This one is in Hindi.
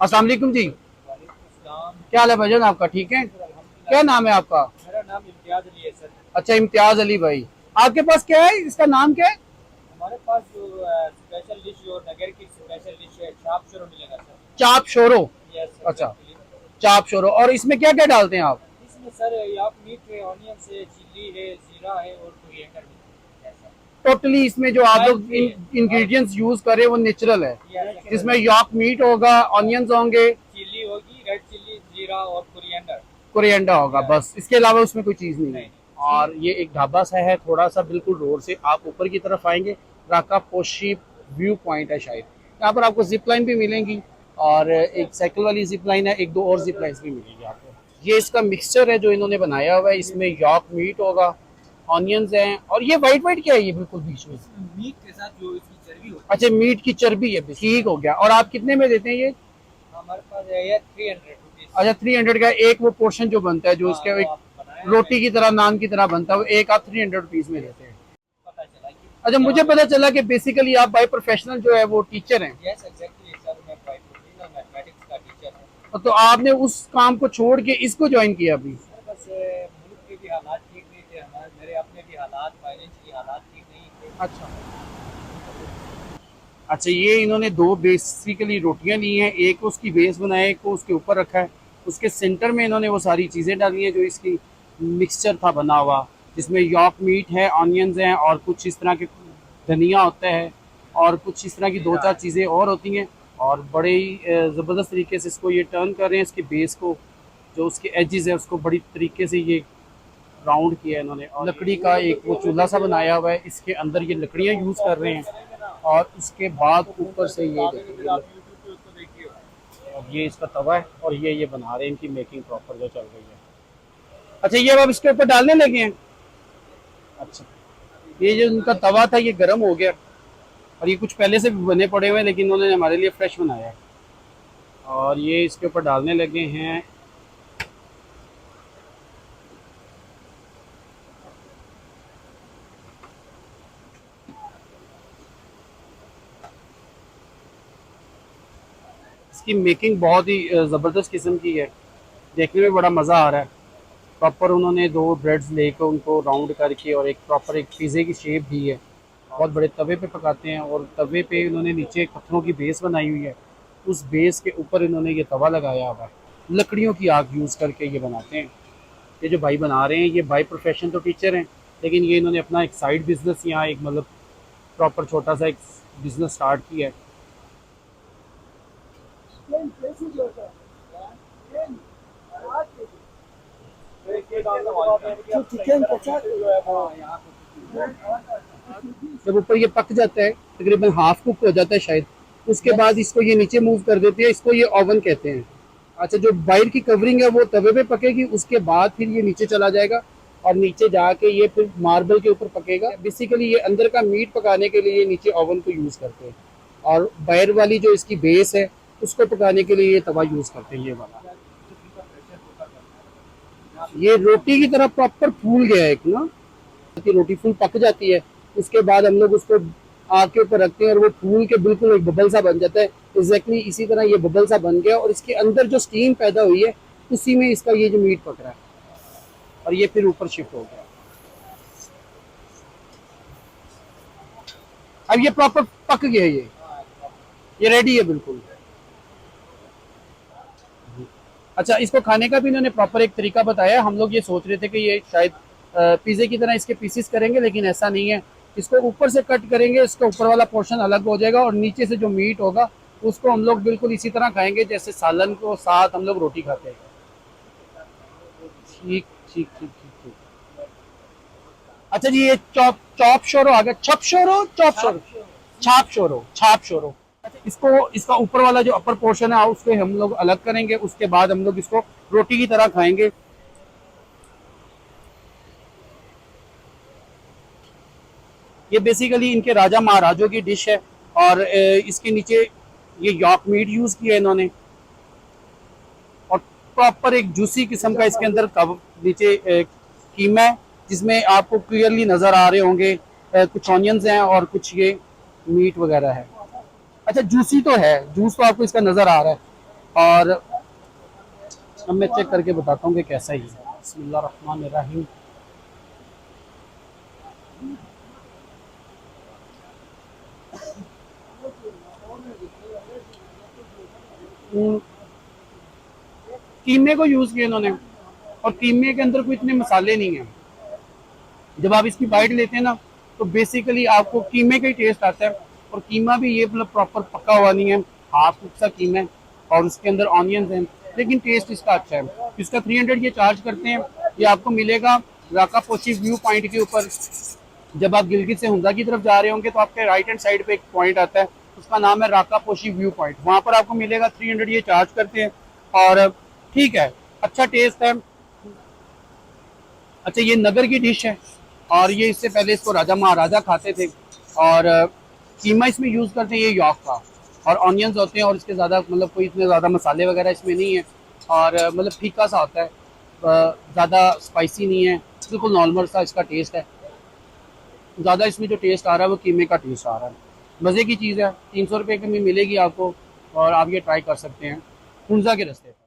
अस्सलाम वालेकुम जी। वालेकुम। क्या हाल है भाईजान, आपका ठीक है? क्या नाम है आपका? मेरा नाम इम्तियाज अली है सर। अच्छा, इम्तियाज अली भाई। आपके पास क्या है, इसका नाम क्या है? हमारे पास जो स्पेशल डिश जो नगर की स्पेशल डिश है चाप शुरू मिलेगा सर। चाप शोरो। यस अच्छा, एग्जैक्टली। चाप शोरो। और इसमें क्या क्या डालते हैं आप? इसमें सर आप मीट है, ऑनियंस है, चिल्ली है, जीरा है और कोरिएंडर है सर। टोटली इसमें जो आप ऑयल लोग फ्री है। ऑयल इंग्रेडिएंट्स यूज करें वो नेचुरल है, यस जिसमें यॉक मीट होगा, ऑनियंस होंगे, चिल्ली होगी, रेड चिल्ली, जीरा और कोरिएंडर। कोरिएंडर होगा, यस। बस इसके अलावा उसमें कोई चीज़ नहीं है। नहीं और नहीं। ये एक ढाबा सा है, थोड़ा सा बिल्कुल रोड से आप ऊपर की तरफ आएंगे, राका पोशी व्यू पॉइंट है शायद। यहाँ पर आपको जिप लाइन भी मिलेंगी, और एक साइकिल वाली जिप लाइन है, एक दो और जिप लाइन्स भी मिलेंगी आपको। ये इसका मिक्सचर है जो इन्होंने बनाया हुआ है, इसमें यॉक मीट होगा, ऑनियंस हैं, और ये वाइट वाइट क्या है ये बिल्कुल बीच में? मीट के साथ जो इसकी चर्बी होती अच्छा, मीट की चर्बी है, ठीक हो गया। और आप कितने में देते हैं ये? है हमारे पास है ये 300 रुपीज। अच्छा, 300 का एक वो पोर्शन जो बनता है, जो हाँ इसका वो एक आप बनाया है रोटी की तरह, नान की तरह बनता है, वो एक आप 300 रुपीज में देते हैं। पता चला कि अच्छा, मुझे यहाँ पता चला कि बेसिकली आप बाय प्रोफेशनल जो है वो टीचर हैं। यस एग्जैक्टली सर, मैं बायोलॉजी मैथमेटिक्स का टीचर हूँ। तो आपने उस काम को छोड़ के इसको ज्वाइन किया अभी? सर बस मुल्क के भी हालात ठीक नहीं थे, हमारे मेरे अपने भी हालात फाइनेंशियली हालात ठीक नहीं थे। अच्छा। अच्छा, ये इन्होंने दो बेसिकली रोटियां ली हैं, एक उसकी बेस बनाया है, एक को उसके ऊपर रखा है, उसके सेंटर में इन्होंने वो सारी चीज़ें डाली हैं जो इसकी मिक्सचर था बना हुआ, जिसमें यॉक मीट है, ऑनियंस हैं, और कुछ इस तरह के धनिया होता है, और कुछ इस तरह की दो चार चीज़ें और होती हैं। और बड़े ही ज़बरदस्त तरीके से इसको ये टर्न कर रहे हैं, इसकी बेस को, जो उसके एजेस है उसको बड़ी तरीके से ये राउंड किया है इन्होंने। और लकड़ी का एक वो चूल्हा सा बनाया हुआ है, इसके अंदर ये लकड़ियाँ यूज़ कर रहे हैं, और उसके बाद ऊपर से ये देखिए, आप यूट्यूब पे उसको देखिए। और ये इसका तवा है, और ये बना रहे हैं, इनकी मेकिंग प्रॉपर जो चल रही है। अच्छा, ये अब इसके ऊपर डालने लगे हैं? अच्छा, ये जो इनका तवा था ये गर्म हो गया, और ये कुछ पहले से भी बने पड़े हुए हैं, लेकिन उन्होंने हमारे लिए फ्रेश बनाया है, और ये इसके ऊपर डालने लगे हैं। इसकी मेकिंग बहुत ही ज़बरदस्त किस्म की है, देखने में बड़ा मज़ा आ रहा है। प्रॉपर उन्होंने दो ब्रेड्स लेकर उनको राउंड करके और एक प्रॉपर एक पिज़्ज़े की शेप दी है। बहुत बड़े तवे पे पकाते हैं, और तवे पे उन्होंने नीचे पत्थरों की बेस बनाई हुई है, उस बेस के ऊपर इन्होंने ये तवा लगाया हुआ है, लकड़ियों की आग यूज़ करके ये बनाते हैं। ये जो भाई बना रहे हैं ये बाई प्रोफेशन तो टीचर हैं, लेकिन ये इन्होंने अपना एक साइड बिजनेस यहाँ एक मतलब प्रॉपर छोटा सा एक बिजनेस स्टार्ट किया है। जो चिकन कचा जो है वो यहाँ जब ऊपर ये पक जाता है, तकरीबन हाफ कुक हो जाता है शायद, उसके बाद इसको ये नीचे मूव कर देते हैं, इसको ये ओवन कहते हैं। अच्छा, जो बाहर की कवरिंग है वो तवे पे पकेगी, उसके बाद फिर ये नीचे चला जाएगा, और नीचे जाके ये फिर मार्बल के ऊपर पकेगा। बेसिकली ये अंदर का मीट पकाने के लिए ये नीचे ओवन को यूज़ करते हैं, और बाहर वाली जो इसकी बेस है उसको पकाने के लिए ये तवा यूज़ करते हैं, ये वाला। ये रोटी की तरह प्रॉपर फूल गया है एक ना, की रोटी फुल पक जाती है, उसके बाद हम लोग उसको आग के ऊपर रखते हैं, और वो फूल के बिल्कुल एक बबल सा बन जाता है। एग्जैक्टली इसी तरह ये बबल सा बन गया, और इसके अंदर जो स्टीम पैदा हुई है उसी में इसका ये जो मीट पक रहा है, और ये फिर ऊपर शिफ्ट हो गया। अब ये प्रॉपर पक गया है, ये रेडी है बिल्कुल। अच्छा, इसको खाने का भी इन्होंने प्रॉपर एक तरीका बताया। हम लोग ये सोच रहे थे कि ये शायद पिज़्ज़े की तरह इसके पीसीस करेंगे, लेकिन ऐसा नहीं है। इसको ऊपर से कट करेंगे, इसका ऊपर वाला पोर्शन अलग हो जाएगा, और नीचे से जो मीट होगा उसको हम लोग बिल्कुल इसी तरह खाएंगे जैसे सालन को साथ हम लोग रोटी खाते हैं। ठीक ठीक ठीक ठीक ठीक। अच्छा जी, ये चॉप चॉप शोरो आ गया, छप शोरो, चॉप शोरो, छाप शोरो, छाप शोरो। इसको, इसका ऊपर वाला जो अपर पोर्शन है उसको हम लोग अलग करेंगे, उसके बाद हम लोग इसको रोटी की तरह खाएंगे। ये बेसिकली इनके राजा महाराजों की डिश है, और इसके नीचे ये यॉक मीट यूज किया है इन्होंने, और प्रॉपर एक जूसी किस्म का इसके अंदर कब नीचे कीमा है, जिसमें आपको क्लियरली नजर आ रहे होंगे कुछ ऑनियंस हैं और कुछ ये मीट वगैरह है। अच्छा, जूसी तो है, जूस तो आपको इसका नजर आ रहा है, और अब मैं चेक करके बताता हूँ कि कैसा ही है। बिस्मिल्लाहिर्रहमानिर्रहीम। हम्म, कीमे को यूज़ किया इन्होंने, और कीमे के अंदर कोई इतने मसाले नहीं हैं। जब आप इसकी बाइट लेते हैं ना, तो बेसिकली आपको कीमे का ही टेस्ट आता है। और कीमा भी ये मतलब प्रॉपर पका हुआ नहीं है, हाफ कुक सा कीमा है, और उसके अंदर ऑनियंस हैं, लेकिन टेस्ट इसका अच्छा है। इसका 300 ये चार्ज करते हैं। ये आपको मिलेगा राका पोची व्यू पॉइंट के ऊपर। जब आप गिलगित से हुंदा की तरफ जा रहे होंगे तो आपके राइट हैंड साइड पे एक पॉइंट आता है, उसका नाम है राका पोशी व्यू पॉइंट। वहां पर आपको मिलेगा, 300 ये चार्ज करते हैं। और ठीक है, अच्छा टेस्ट है। अच्छा, ये नगर की डिश है, और ये इससे पहले इसको राजा महाराजा खाते थे। और कीमा इसमें यूज़ करते हैं ये यॉक का, और ऑनियंस होते हैं, और इसके ज़्यादा मतलब कोई इतने ज़्यादा मसाले वगैरह इसमें नहीं है। और मतलब फीका सा होता है, ज़्यादा स्पाइसी नहीं है, बिल्कुल नॉर्मल सा इसका टेस्ट है। ज़्यादा इसमें जो टेस्ट आ रहा है वो कीमे का टेस्ट आ रहा है। मज़े की चीज़ है, 300 रुपये की भी मिलेगी आपको, और आप ये ट्राई कर सकते हैं हुंजा के रास्ते।